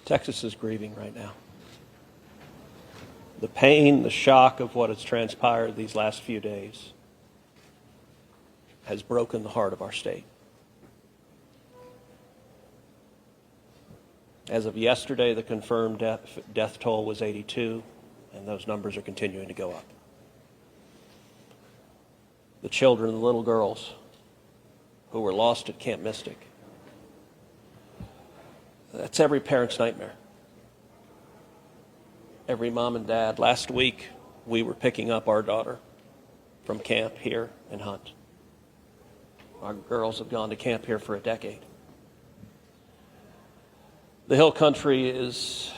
Texas is grieving right now. The pain, the shock of what has transpired these last few days has broken the heart of our state. As of yesterday, the confirmed death toll was 82, and those numbers are continuing to go up. The children, the little girls who were lost at Camp Mystic, that's every parent's nightmare. Every mom and dad. Last week, we were picking up our daughter from camp here in Hunt. Our girls have gone to camp here for a decade. The Hill Country is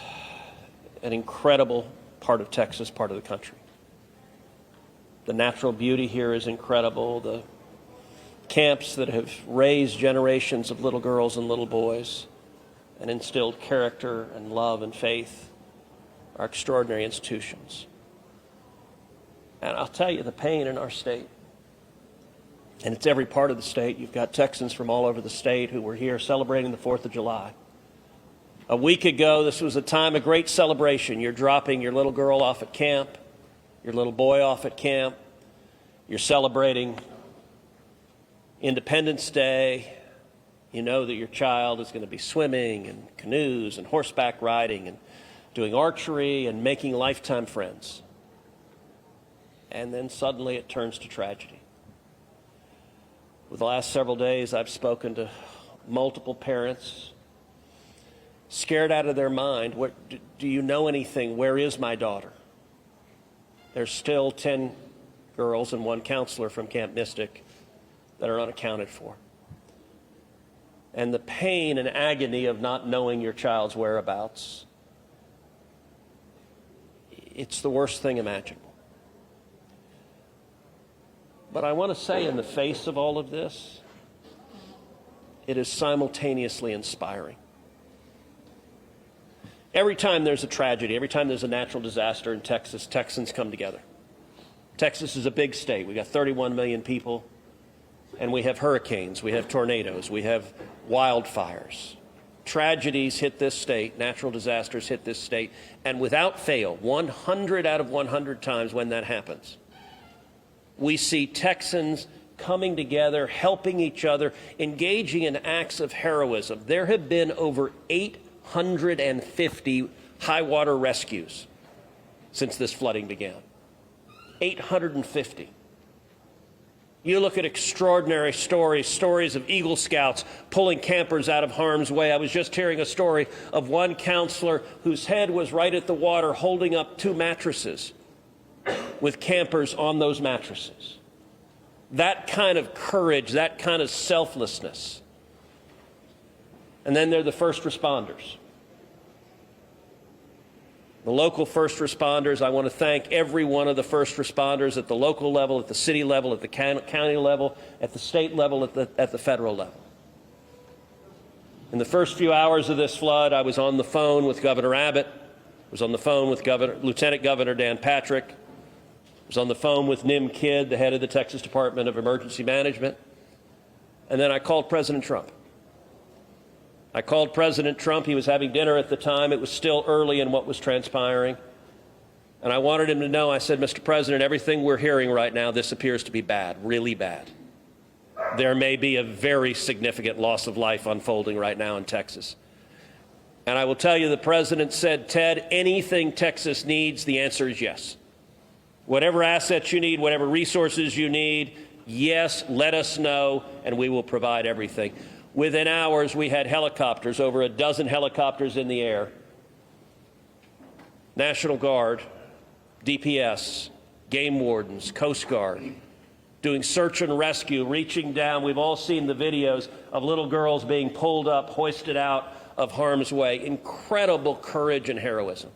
an incredible part of Texas, part of the country. The natural beauty here is incredible. The camps that have raised generations of little girls and little boys and instilled character and love and faith are extraordinary institutions. And I'll tell you, the pain in our state, and it's every part of the state. You've got Texans from all over the state who were here celebrating the 4th of July. A week ago, this was a time of great celebration. You're dropping your little girl off at camp, your little boy off at camp. You're celebrating Independence Day. You know that your child is going to be swimming and canoes and horseback riding and doing archery and making lifetime friends. And then suddenly it turns to tragedy. For the last several days, I've spoken to multiple parents, scared out of their mind. Do you know anything? Where is my daughter? There's still 10 girls and 1 counselor from Camp Mystic that are unaccounted for. And the pain and agony of not knowing your child's whereabouts, it's the worst thing imaginable. But I want to say, in the face of all of this, it is simultaneously inspiring. Every time there's a tragedy, every time there's a natural disaster in Texas, Texans come together. Texas is a big state. We've got 31 million people, and we have hurricanes, we have tornadoes, we have wildfires. Tragedies hit this state, natural disasters hit this state, and without fail, 100 out of 100 times when that happens, we see Texans coming together, helping each other, engaging in acts of heroism. There have been over 850 high water rescues since this flooding began. 850. You look at extraordinary stories of Eagle Scouts pulling campers out of harm's way. I was just hearing a story of one counselor whose head was right at the water holding up 2 mattresses with campers on those mattresses. That kind of courage, that kind of selflessness. And then there are the first responders. The local first responders. I want to thank every one of the first responders at the local level, at the city level, at the county level, at the state level, at the federal level. In the first few hours of this flood, I was on the phone with Governor Abbott. I was on the phone with Lieutenant Governor Dan Patrick. I was on the phone with Nim Kidd, the head of the Texas Department of Emergency Management. And then I called President Trump. I called President Trump. He was having dinner at the time. It was still early in what was transpiring. And I wanted him to know, I said, Mr. President, everything we're hearing right now, this appears to be bad, really bad. There may be a very significant loss of life unfolding right now in Texas. And I will tell you, the President said, Ted, anything Texas needs, the answer is yes. Whatever assets you need, whatever resources you need, yes, let us know, and we will provide everything. Within hours, we had helicopters, over a dozen helicopters in the air. National Guard, DPS, game wardens, Coast Guard, doing search and rescue, reaching down. We've all seen the videos of little girls being pulled up, hoisted out of harm's way. Incredible courage and heroism.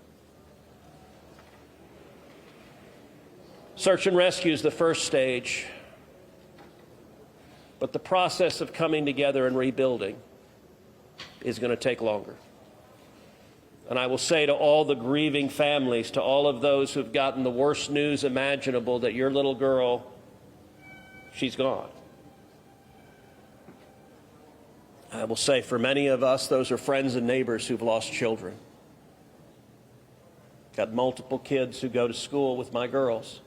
Search and rescue is the first stage. But the process of coming together and rebuilding is going to take longer. And I will say to all the grieving families, to all of those who've gotten the worst news imaginable, that your little girl, she's gone. I will say for many of us, those are friends and neighbors who've lost children. Got multiple kids who go to school with my girls.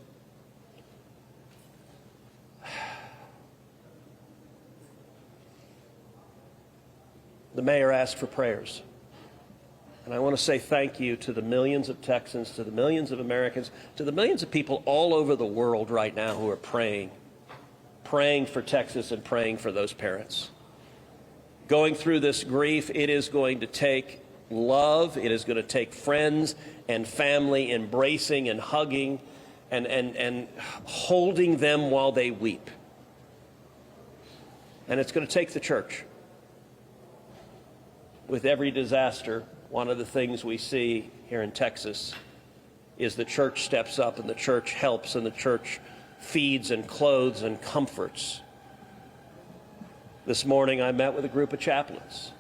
The mayor asked for prayers. And I want to say thank you to the millions of Texans, to the millions of Americans, to the millions of people all over the world right now who are praying for Texas and praying for those parents. Going through this grief, it is going to take love, it is going to take friends and family embracing and hugging and holding them while they weep. And it's going to take the church. With every disaster, one of the things we see here in Texas is the church steps up and the church helps and the church feeds and clothes and comforts. This morning I met with a group of chaplains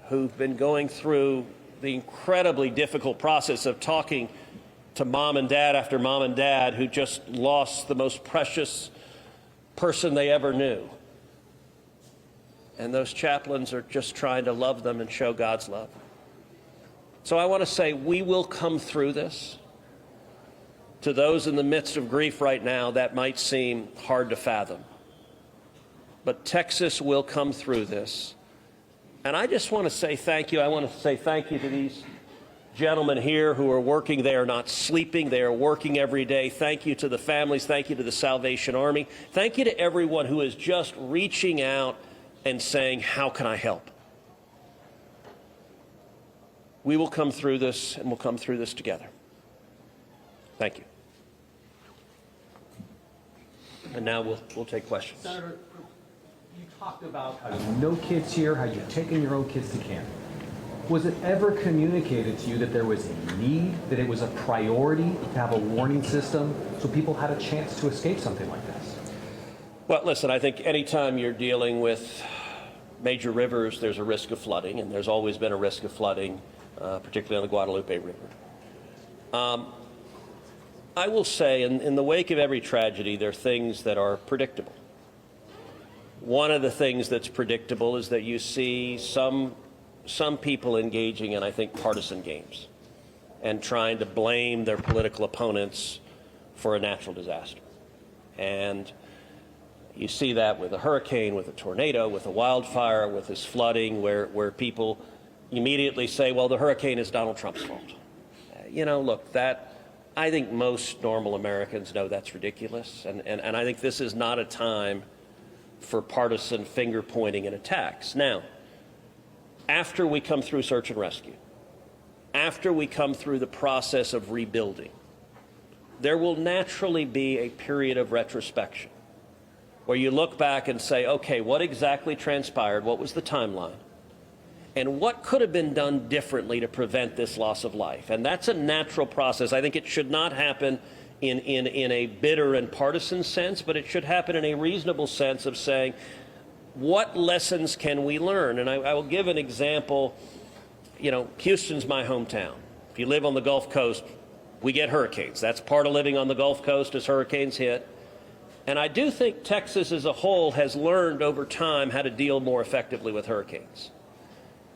who've been going through the incredibly difficult process of talking to mom and dad after mom and dad who just lost the most precious person they ever knew. And those chaplains are just trying to love them and show God's love. So I want to say we will come through this. To those in the midst of grief right now, that might seem hard to fathom. But Texas will come through this. And I just want to say thank you. I want to say thank you to these gentlemen here who are working. They are not sleeping. They are working every day. Thank you to the families. Thank you to the Salvation Army. Thank you to everyone who is just reaching out and saying, how can I help? We will come through this, and we'll come through this together. Thank you. And now we'll take questions. Senator, you talked about how no kids here, how you've taken your own kids to camp. Was it ever communicated to you that there was a need, that it was a priority to have a warning system so people had a chance to escape something like this? Well, listen, I think anytime you're dealing with major rivers, there's a risk of flooding, and there's always been a risk of flooding, particularly on the Guadalupe River. I will say, in the wake of every tragedy, there are things that are predictable. One of the things that's predictable is that you see some people engaging in, I think, partisan games and trying to blame their political opponents for a natural disaster. And you see that with a hurricane, with a tornado, with a wildfire, with this flooding, where people immediately say, well, the hurricane is Donald Trump's fault. You know, look, I think most normal Americans know that's ridiculous. And I think this is not a time for partisan finger pointing and attacks. Now, after we come through search and rescue, after we come through the process of rebuilding, there will naturally be a period of retrospection where you look back and say, okay, what exactly transpired? What was the timeline? And what could have been done differently to prevent this loss of life? And that's a natural process. I think it should not happen in a bitter and partisan sense, but it should happen in a reasonable sense of saying, what lessons can we learn? And I will give an example. You know, Houston's my hometown. If you live on the Gulf Coast, we get hurricanes. That's part of living on the Gulf Coast as hurricanes hit. And I do think Texas as a whole has learned over time how to deal more effectively with hurricanes.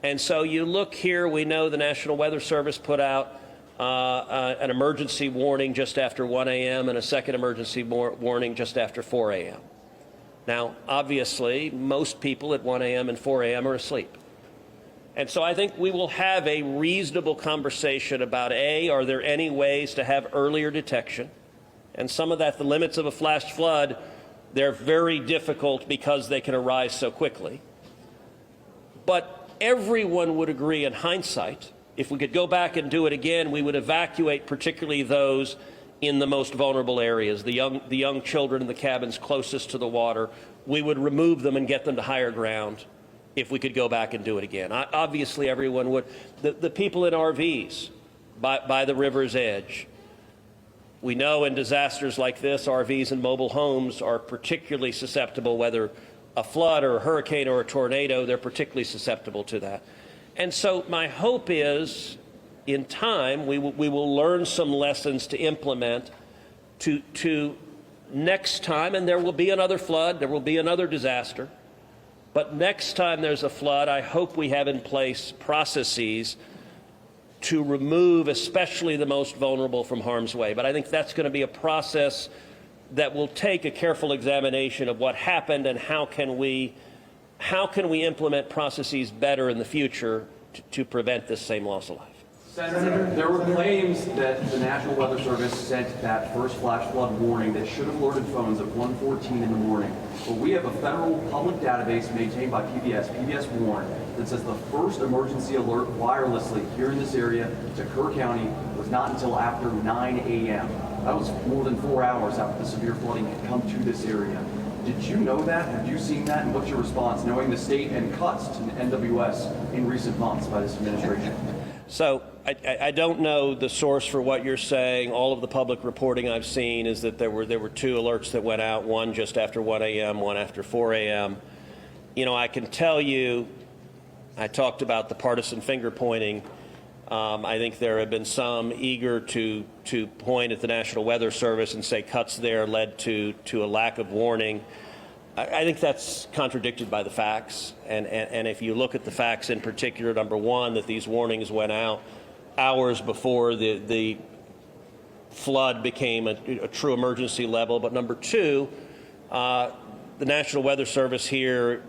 And so you look here, we know the National Weather Service put out an emergency warning just after 1 a.m. and a second emergency warning just after 4 a.m. Now, obviously, most people at 1 a.m. and 4 a.m. are asleep. And so I think we will have a reasonable conversation about, A, are there any ways to have earlier detection? And some of that, the limits of a flash flood, they're very difficult because they can arise so quickly. But everyone would agree in hindsight, if we could go back and do it again, we would evacuate particularly those in the most vulnerable areas, the young children in the cabins closest to the water. We would remove them and get them to higher ground if we could go back and do it again. Obviously, everyone would. The people in RVs by the river's edge. We know in disasters like this, RVs and mobile homes are particularly susceptible, whether a flood or a hurricane or a tornado, they're particularly susceptible to that. And so my hope is, in time, we will learn some lessons to implement to next time, and there will be another flood, there will be another disaster. But next time there's a flood, I hope we have in place processes to remove especially the most vulnerable from harm's way. But I think that's going to be a process that will take a careful examination of what happened and how can we implement processes better in the future to prevent this same loss of life. Senator, there were claims that the National Weather Service sent that first flash flood warning that should have alerted phones at 1:14 in the morning. But we have a federal public database maintained by PBS Warn, that says the first emergency alert wirelessly here in this area to Kerr County was not until after 9 a.m. That was more than 4 hours after the severe flooding had come to this area. Did you know that? Have you seen that? And what's your response, knowing the state and cuts to NWS in recent months by this administration? So I don't know the source for what you're saying. All of the public reporting I've seen is that there were 2 alerts that went out, one just after 1 a.m., one after 4 a.m. You know, I can tell you, I talked about the partisan finger pointing. I think there have been some eager to point at the National Weather Service and say cuts there led to a lack of warning. I think that's contradicted by the facts. And if you look at the facts in particular, number one, that these warnings went out hours before the flood became a true emergency level. But number two, the National Weather Service here,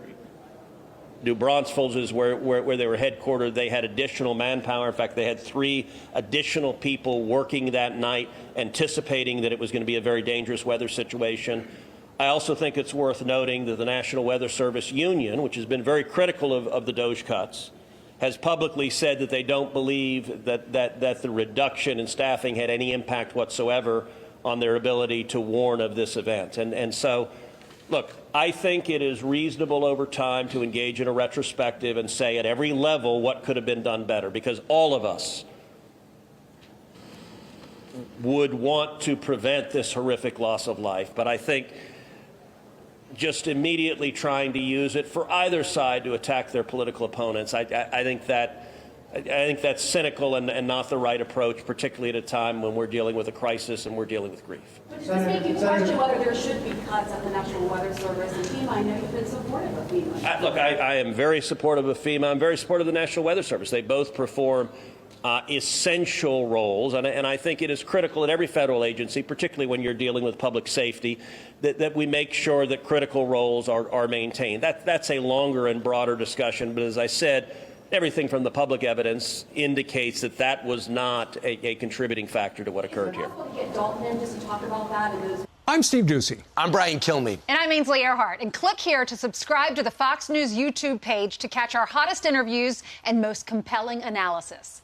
New Braunfels is where they were headquartered. They had additional manpower. In fact, they had 3 additional people working that night, anticipating that it was going to be a very dangerous weather situation. I also think it's worth noting that the National Weather Service Union, which has been very critical of the DOGE cuts, has publicly said that they don't believe that the reduction in staffing had any impact whatsoever on their ability to warn of this event. And so, look, I think it is reasonable over time to engage in a retrospective and say at every level what could have been done better, because all of us would want to prevent this horrific loss of life. But I think just immediately trying to use it for either side to attack their political opponents, I think that's cynical and not the right approach, particularly at a time when we're dealing with a crisis and we're dealing with grief. But does this make you question whether there should be cuts at the National Weather Service and FEMA? I know you've been supportive of FEMA. Look, I am very supportive of FEMA. I'm very supportive of the National Weather Service. They both perform essential roles, and I think it is critical in every federal agency, particularly when you're dealing with public safety, that we make sure that critical roles are maintained. That's a longer and broader discussion, but as I said, everything from the public evidence indicates that was not a contributing factor to what occurred here. Can we get Dalton in just to talk about that? I'm Steve Ducey. I'm Brian Kilmeade. And I'm Ainsley Earhart. And click here to subscribe to the Fox News YouTube page to catch our hottest interviews and most compelling analysis.